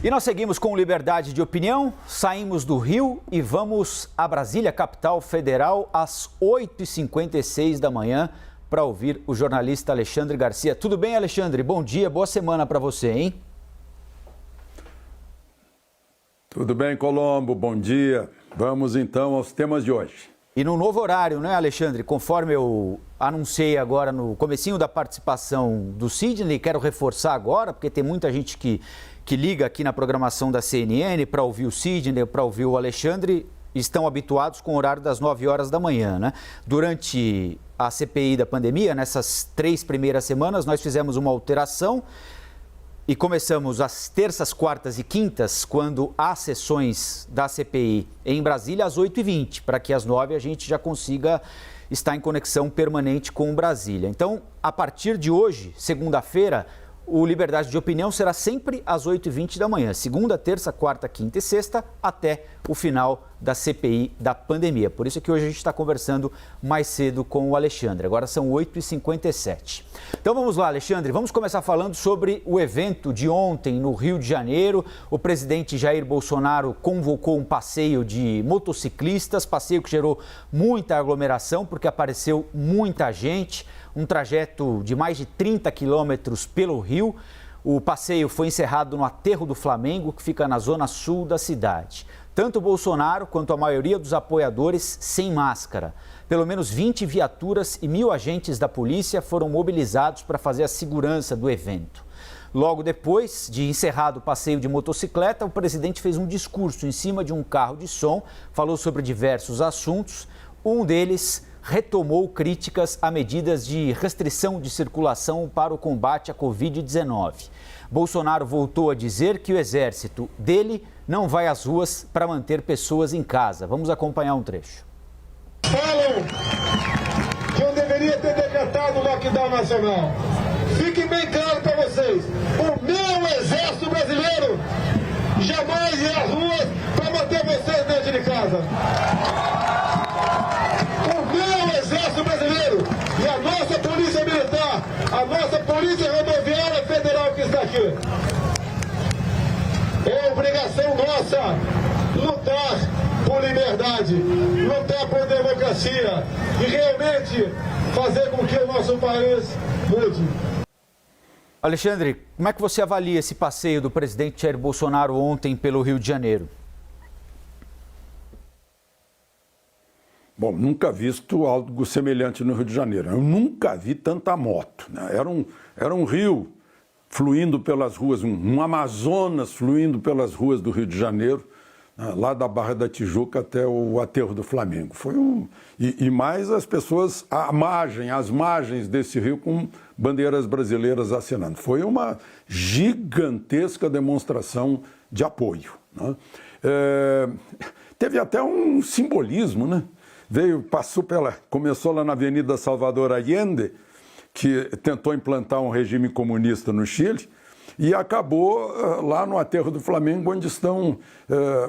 E nós seguimos com liberdade de opinião, saímos do Rio e vamos a Brasília, capital federal, às 8h56 da manhã, para ouvir o jornalista Alexandre Garcia. Tudo bem, Alexandre? Bom dia, boa semana para você, hein? Tudo bem, Colombo? Bom dia. Vamos então aos temas de hoje. E no novo horário, né, Alexandre? Conforme eu anunciei agora no comecinho da participação do Sidney, quero reforçar agora, porque tem muita gente que liga aqui na programação da CNN para ouvir o Sidney, para ouvir o Alexandre, estão habituados com o horário das 9 horas da manhã, né? Durante a CPI da pandemia, nessas 3 primeiras semanas, nós fizemos uma alteração e começamos às terças, quartas e quintas, quando há sessões da CPI em Brasília, às 8h20, para que às 9 a gente já consiga estar em conexão permanente com Brasília. Então, a partir de hoje, segunda-feira, o Liberdade de Opinião será sempre às 8h20 da manhã, segunda, terça, quarta, quinta e sexta, até o final da CPI da pandemia. Por isso que hoje a gente está conversando mais cedo com o Alexandre. Agora são 8h57. Então vamos lá, Alexandre, vamos começar falando sobre o evento de ontem no Rio de Janeiro. O presidente Jair Bolsonaro convocou um passeio de motociclistas, passeio que gerou muita aglomeração, porque apareceu muita gente. Um trajeto de mais de 30 quilômetros pelo Rio. O passeio foi encerrado no Aterro do Flamengo, que fica na zona sul da cidade. Tanto Bolsonaro quanto a maioria dos apoiadores sem máscara. Pelo menos 20 viaturas e 1.000 agentes da polícia foram mobilizados para fazer a segurança do evento. Logo depois de encerrado o passeio de motocicleta, o presidente fez um discurso em cima de um carro de som, falou sobre diversos assuntos. Um deles retomou críticas a medidas de restrição de circulação para o combate à Covid-19. Bolsonaro voltou a dizer que o exército dele não vai às ruas para manter pessoas em casa. Vamos acompanhar um trecho. Falam que eu deveria ter decretado o lockdown nacional. Fique bem claro para vocês, o meu exército brasileiro jamais irá às ruas para manter vocês dentro de casa. Exército brasileiro e a nossa polícia militar, a nossa polícia rodoviária federal que está aqui. É obrigação nossa lutar por liberdade, lutar por democracia e realmente fazer com que o nosso país mude. Alexandre, como é que você avalia esse passeio do presidente Jair Bolsonaro ontem pelo Rio de Janeiro? Bom, nunca visto algo semelhante no Rio de Janeiro. Eu nunca vi tanta moto, né? Era um rio fluindo pelas ruas, um Amazonas fluindo pelas ruas do Rio de Janeiro, né? Lá da Barra da Tijuca até o Aterro do Flamengo. E mais as pessoas às margens desse rio com bandeiras brasileiras acenando. Foi uma gigantesca demonstração de apoio, né? Teve até um simbolismo, né? Começou lá na Avenida Salvador Allende, que tentou implantar um regime comunista no Chile, e acabou lá no Aterro do Flamengo,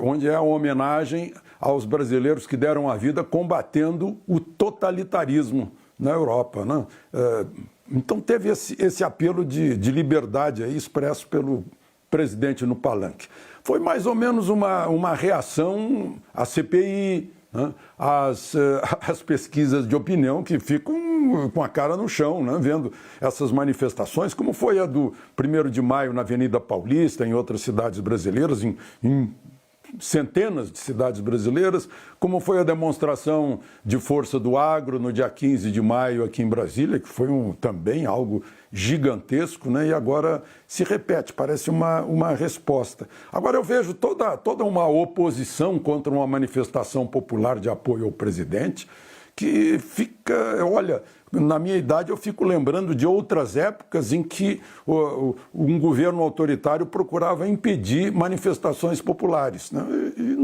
onde é a homenagem aos brasileiros que deram a vida combatendo o totalitarismo na Europa, né? Então teve esse apelo de liberdade aí expresso pelo presidente no palanque. Foi mais ou menos uma reação à CPI, as pesquisas de opinião que ficam com a cara no chão, né? Vendo essas manifestações, como foi a do 1º de maio na Avenida Paulista, em outras cidades brasileiras, em centenas de cidades brasileiras, como foi a demonstração de força do agro no dia 15 de maio aqui em Brasília, que foi também algo gigantesco, né? E agora se repete, parece uma resposta. Agora eu vejo toda uma oposição contra uma manifestação popular de apoio ao presidente, que fica, olha, na minha idade eu fico lembrando de outras épocas em que um governo autoritário procurava impedir manifestações populares, né? E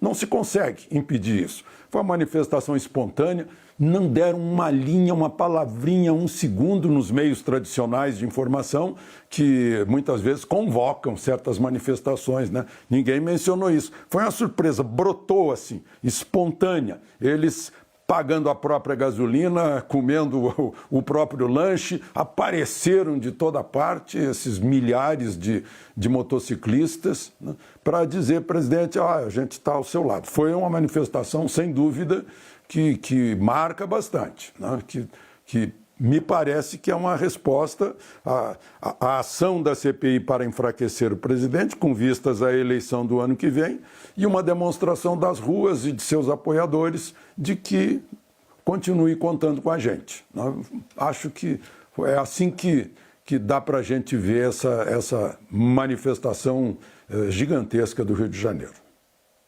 não se consegue impedir isso. Foi uma manifestação espontânea, não deram uma linha, uma palavrinha, um segundo nos meios tradicionais de informação que muitas vezes convocam certas manifestações, né? Ninguém mencionou isso. Foi uma surpresa, brotou assim, espontânea. Eles pagando a própria gasolina, comendo o próprio lanche, apareceram de toda parte esses milhares de motociclistas, né, para dizer, presidente, a gente está ao seu lado. Foi uma manifestação, sem dúvida, que marca bastante, né, que me parece que é uma resposta à ação da CPI para enfraquecer o presidente, com vistas à eleição do ano que vem, e uma demonstração das ruas e de seus apoiadores de que continue contando com a gente. Acho que é assim que dá para a gente ver essa manifestação gigantesca do Rio de Janeiro.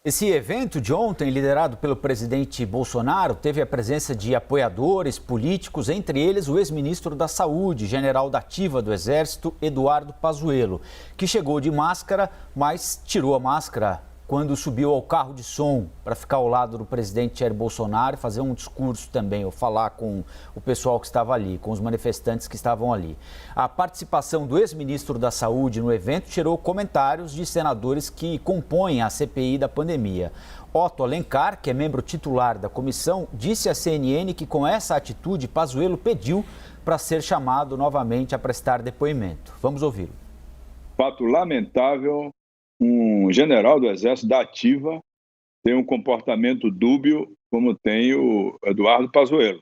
Esse evento de ontem, liderado pelo presidente Bolsonaro, teve a presença de apoiadores políticos, entre eles o ex-ministro da Saúde, general da Ativa do Exército, Eduardo Pazuello, que chegou de máscara, mas tirou a máscara quando subiu ao carro de som para ficar ao lado do presidente Jair Bolsonaro e fazer um discurso também, ou falar com o pessoal que estava ali, com os manifestantes que estavam ali. A participação do ex-ministro da Saúde no evento gerou comentários de senadores que compõem a CPI da pandemia. Otto Alencar, que é membro titular da comissão, disse à CNN que com essa atitude Pazuello pediu para ser chamado novamente a prestar depoimento. Vamos ouvi-lo. Fato lamentável. Um general do Exército da Ativa tem um comportamento dúbio como tem o Eduardo Pazuello.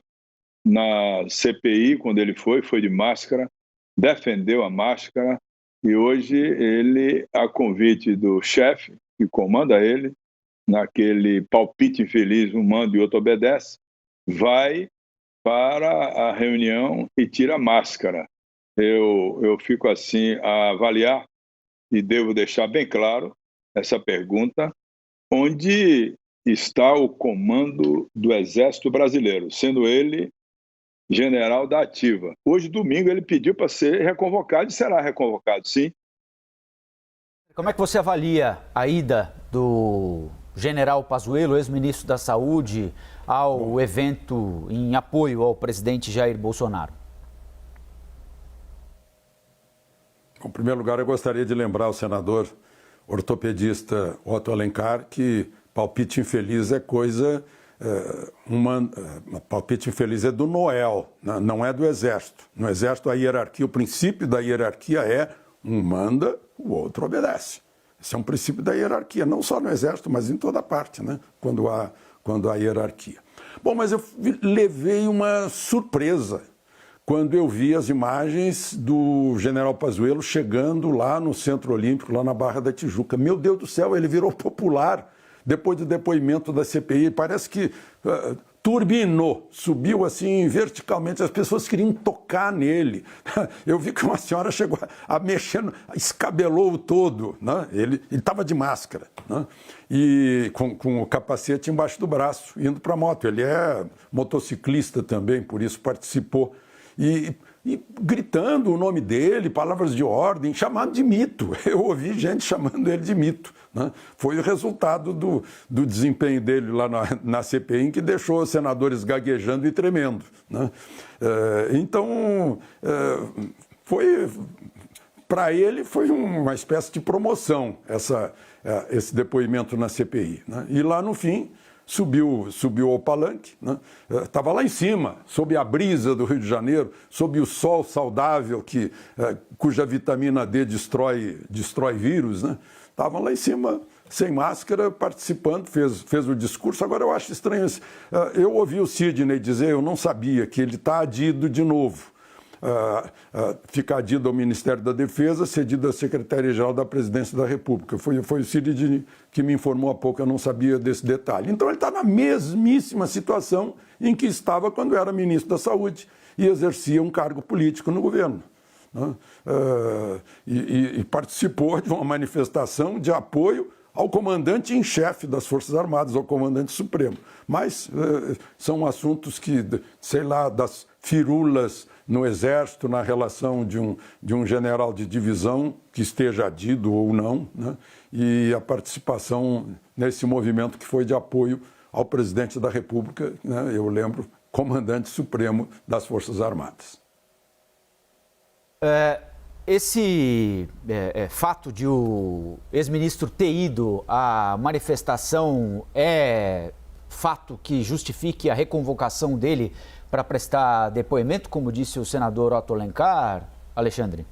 Na CPI, quando ele foi de máscara, defendeu a máscara e hoje ele, a convite do chefe que comanda ele, naquele palpite infeliz, um manda e outro obedece, vai para a reunião e tira a máscara. Eu fico assim a avaliar e devo deixar bem claro essa pergunta: onde está o comando do Exército Brasileiro, sendo ele general da Ativa? Hoje, domingo, ele pediu para ser reconvocado e será reconvocado, sim. Como é que você avalia a ida do general Pazuello, ex-ministro da Saúde, ao evento em apoio ao presidente Jair Bolsonaro? Em primeiro lugar, eu gostaria de lembrar ao senador ortopedista Otto Alencar que palpite infeliz é coisa, palpite infeliz é do Noel, não é do Exército. No Exército, a hierarquia, o princípio da hierarquia é um manda, o outro obedece. Esse é um princípio da hierarquia, não só no Exército, mas em toda parte, né? Quando há hierarquia. Bom, mas eu levei uma surpresa quando eu vi as imagens do general Pazuello chegando lá no Centro Olímpico, lá na Barra da Tijuca. Meu Deus do céu, ele virou popular depois do depoimento da CPI. Parece que turbinou, subiu assim verticalmente, as pessoas queriam tocar nele. Eu vi que uma senhora chegou a mexer, escabelou-o todo, né? Ele estava de máscara, né? E com o capacete embaixo do braço, indo para a moto. Ele é motociclista também, por isso participou. E gritando o nome dele, palavras de ordem, chamado de mito. Eu ouvi gente chamando ele de mito, né? Foi o resultado do desempenho dele lá na CPI, que deixou os senadores gaguejando e tremendo, né? Então, para ele foi uma espécie de promoção esse depoimento na CPI, né? E lá no fim subiu ao palanque, né? Estava lá em cima, sob a brisa do Rio de Janeiro, sob o sol saudável cuja vitamina D destrói vírus, né? Estava lá em cima, sem máscara, participando, fez o discurso. Agora eu acho estranho isso. Eu ouvi o Sidney dizer, eu não sabia, que ele está adido de novo. Fica adido ao Ministério da Defesa, cedido à Secretaria-Geral da Presidência da República. Foi o Cid que me informou há pouco, eu não sabia desse detalhe. Então ele está na mesmíssima situação em que estava quando era ministro da Saúde e exercia um cargo político no governo, né? E participou de uma manifestação de apoio ao comandante em chefe das Forças Armadas, ao comandante supremo. Mas são assuntos que, sei lá, das firulas no Exército, na relação de um general de divisão que esteja adido ou não, né? E a participação nesse movimento que foi de apoio ao presidente da República, né? Eu lembro, comandante supremo das Forças Armadas. Esse fato de o ex-ministro ter ido à manifestação fato que justifique a reconvocação dele para prestar depoimento, como disse o senador Otto Alencar, Alexandre?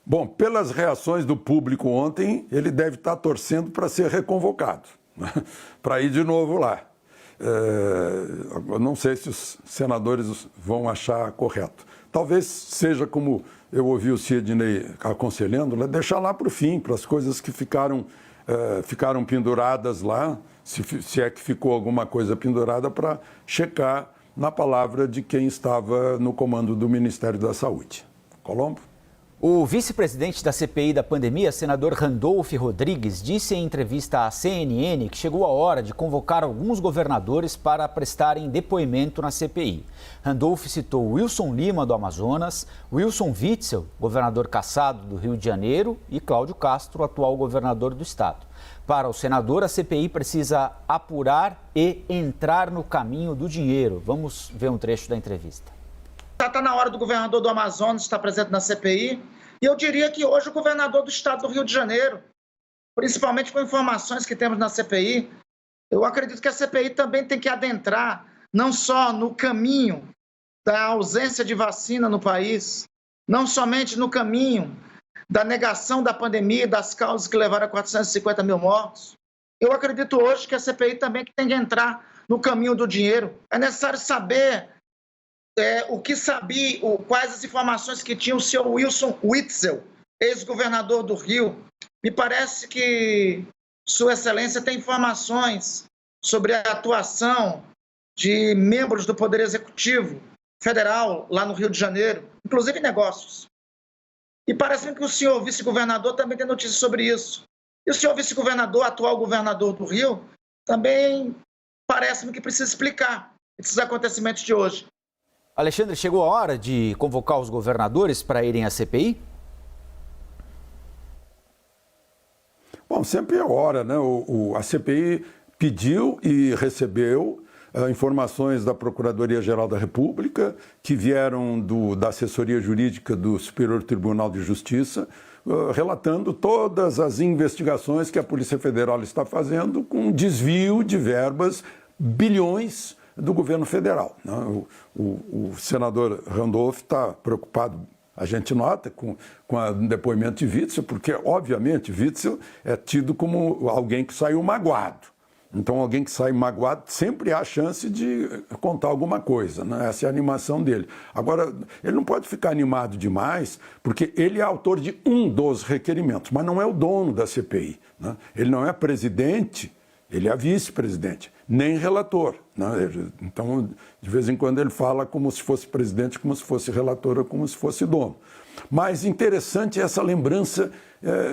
Bom, pelas reações do público ontem, ele deve estar torcendo para ser reconvocado, né? Para ir de novo lá. Eu não sei se os senadores vão achar correto. Talvez seja como eu ouvi o Sidney aconselhando, deixar lá para o fim, para as coisas que ficaram penduradas lá, se é que ficou alguma coisa pendurada, para checar na palavra de quem estava no comando do Ministério da Saúde. Colombo? O vice-presidente da CPI da pandemia, senador Randolph Rodrigues, disse em entrevista à CNN que chegou a hora de convocar alguns governadores para prestarem depoimento na CPI. Randolph citou Wilson Lima, do Amazonas, Wilson Witzel, governador cassado do Rio de Janeiro, e Cláudio Castro, atual governador do estado. Para o senador, a CPI precisa apurar e entrar no caminho do dinheiro. Vamos ver um trecho da entrevista. Está na hora do governador do Amazonas estar presente na CPI. E eu diria que hoje o governador do estado do Rio de Janeiro, principalmente com informações que temos na CPI, eu acredito que a CPI também tem que adentrar não só no caminho da ausência de vacina no país, não somente no caminho da negação da pandemia e das causas que levaram a 450 mil mortos. Eu acredito hoje que a CPI também tem que entrar no caminho do dinheiro. É necessário saber quais as informações que tinha o senhor Wilson Witzel, ex-governador do Rio. Me parece que Sua Excelência tem informações sobre a atuação de membros do Poder Executivo Federal lá no Rio de Janeiro, inclusive negócios. E parece-me que o senhor vice-governador também tem notícias sobre isso. E o senhor vice-governador, atual governador do Rio, também parece-me que precisa explicar esses acontecimentos de hoje. Alexandre, chegou a hora de convocar os governadores para irem à CPI? Bom, sempre é hora, né? A CPI pediu e recebeu informações da Procuradoria-Geral da República, que vieram da assessoria jurídica do Superior Tribunal de Justiça, relatando todas as investigações que a Polícia Federal está fazendo com desvio de verbas, bilhões, do governo federal. O senador Randolph está preocupado, a gente nota, com o depoimento de Witzel, porque, obviamente, Witzel é tido como alguém que saiu magoado. Então, alguém que sai magoado sempre há a chance de contar alguma coisa, né? Essa é a animação dele. Agora, ele não pode ficar animado demais, porque ele é autor de um dos requerimentos, mas não é o dono da CPI, né? Ele não é presidente, ele é vice-presidente, nem relator, né? Então, de vez em quando ele fala como se fosse presidente, como se fosse relator ou como se fosse dono. Mas interessante é essa lembrança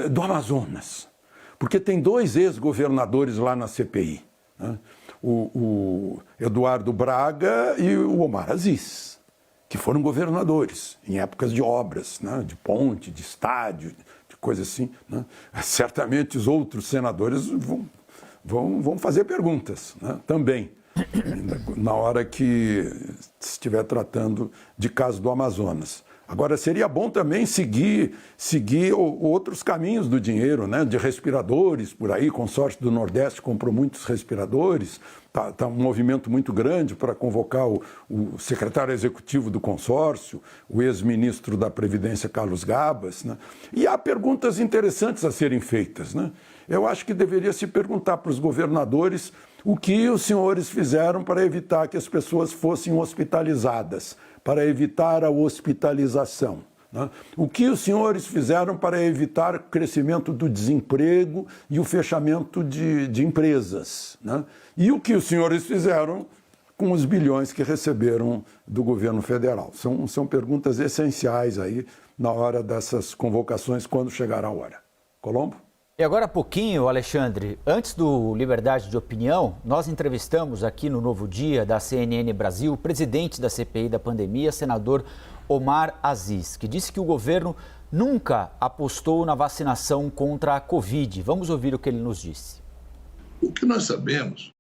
do Amazonas, porque tem dois ex-governadores lá na CPI, né? O Eduardo Braga e o Omar Aziz, que foram governadores em épocas de obras, né? De ponte, de estádio, de coisa assim, né? Certamente os outros senadores vão fazer perguntas, né? Também, na hora que estiver tratando de caso do Amazonas. Agora, seria bom também seguir outros caminhos do dinheiro, né? De respiradores por aí. O consórcio do Nordeste comprou muitos respiradores. Tá um movimento muito grande para convocar o secretário executivo do consórcio, o ex-ministro da Previdência, Carlos Gabas, né? E há perguntas interessantes a serem feitas, né? Eu acho que deveria se perguntar para os governadores o que os senhores fizeram para evitar que as pessoas fossem hospitalizadas, para evitar a hospitalização, né? O que os senhores fizeram para evitar o crescimento do desemprego e o fechamento de empresas, né? E o que os senhores fizeram com os bilhões que receberam do governo federal. São perguntas essenciais aí na hora dessas convocações, quando chegar a hora. Colombo? E agora há pouquinho, Alexandre, antes do Liberdade de Opinião, nós entrevistamos aqui no Novo Dia da CNN Brasil o presidente da CPI da pandemia, senador Omar Aziz, que disse que o governo nunca apostou na vacinação contra a Covid. Vamos ouvir o que ele nos disse. O que nós sabemos,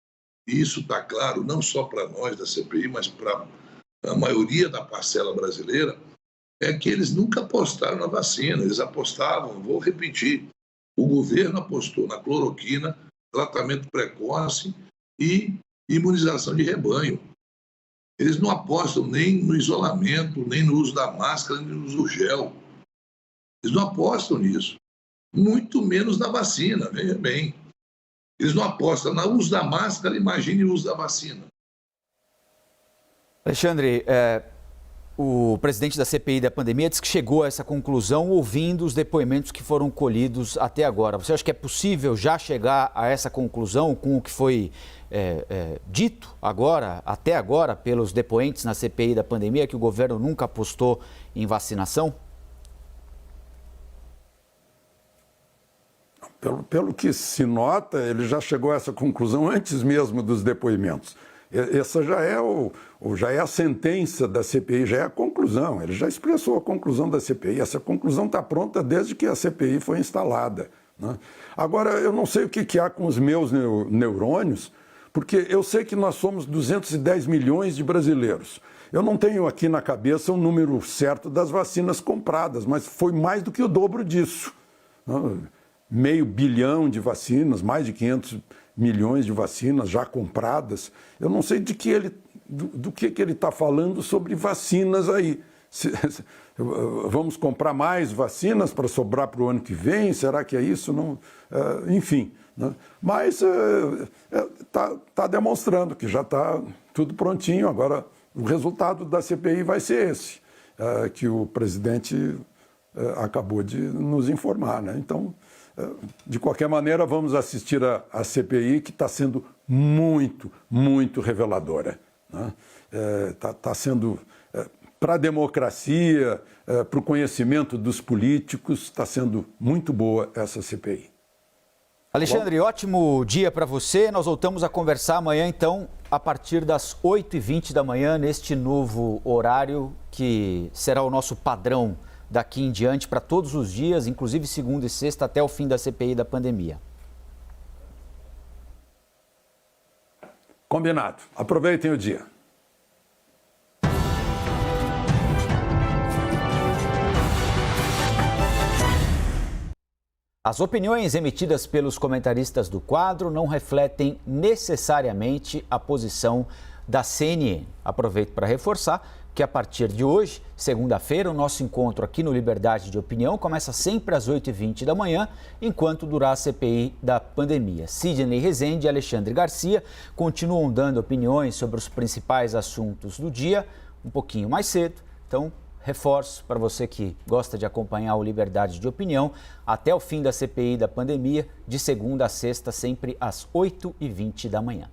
e isso está claro não só para nós da CPI, mas para a maioria da parcela brasileira, é que eles nunca apostaram na vacina, eles apostavam, vou repetir, o governo apostou na cloroquina tratamento precoce e imunização de rebanho. Eles não apostam nem no isolamento, nem no uso da máscara, nem no uso do gel. Eles não apostam nisso. Muito menos na vacina, veja bem. Eles não apostam no uso da máscara, imagine o uso da vacina. Alexandre, o presidente da CPI da pandemia disse que chegou a essa conclusão ouvindo os depoimentos que foram colhidos até agora. Você acha que é possível já chegar a essa conclusão com o que foi dito até agora, pelos depoentes na CPI da pandemia, que o governo nunca apostou em vacinação? Pelo que se nota, ele já chegou a essa conclusão antes mesmo dos depoimentos. Essa já é a sentença da CPI, já é a conclusão. Ele já expressou a conclusão da CPI. Essa conclusão está pronta desde que a CPI foi instalada, né? Agora, eu não sei o que há com os meus neurônios, porque eu sei que nós somos 210 milhões de brasileiros. Eu não tenho aqui na cabeça o número certo das vacinas compradas, mas foi mais do que o dobro disso, né? 500 milhões de vacinas, mais de 500 milhões de vacinas já compradas. Eu não sei do que ele está falando sobre vacinas aí. Vamos comprar mais vacinas para sobrar para o ano que vem? Será que é isso? Não, enfim, né? Mas está demonstrando que já está tudo prontinho. Agora, o resultado da CPI vai ser esse, que o presidente acabou de nos informar, né? Então, de qualquer maneira, vamos assistir a CPI, que está sendo muito, muito reveladora, né? Está sendo, para a democracia, para o conhecimento dos políticos, está sendo muito boa essa CPI. Alexandre, ótimo dia para você. Nós voltamos a conversar amanhã, então, a partir das 8h20 da manhã, neste novo horário que será o nosso padrão daqui em diante para todos os dias, inclusive segunda e sexta, até o fim da CPI da pandemia. Combinado. Aproveitem o dia. As opiniões emitidas pelos comentaristas do quadro não refletem necessariamente a posição da CNN. Aproveito para reforçar que a partir de hoje, segunda-feira, o nosso encontro aqui no Liberdade de Opinião começa sempre às 8h20 da manhã, enquanto durar a CPI da pandemia. Sidney Rezende e Alexandre Garcia continuam dando opiniões sobre os principais assuntos do dia, um pouquinho mais cedo. Então, reforço para você que gosta de acompanhar o Liberdade de Opinião, até o fim da CPI da pandemia, de segunda a sexta, sempre às 8h20 da manhã.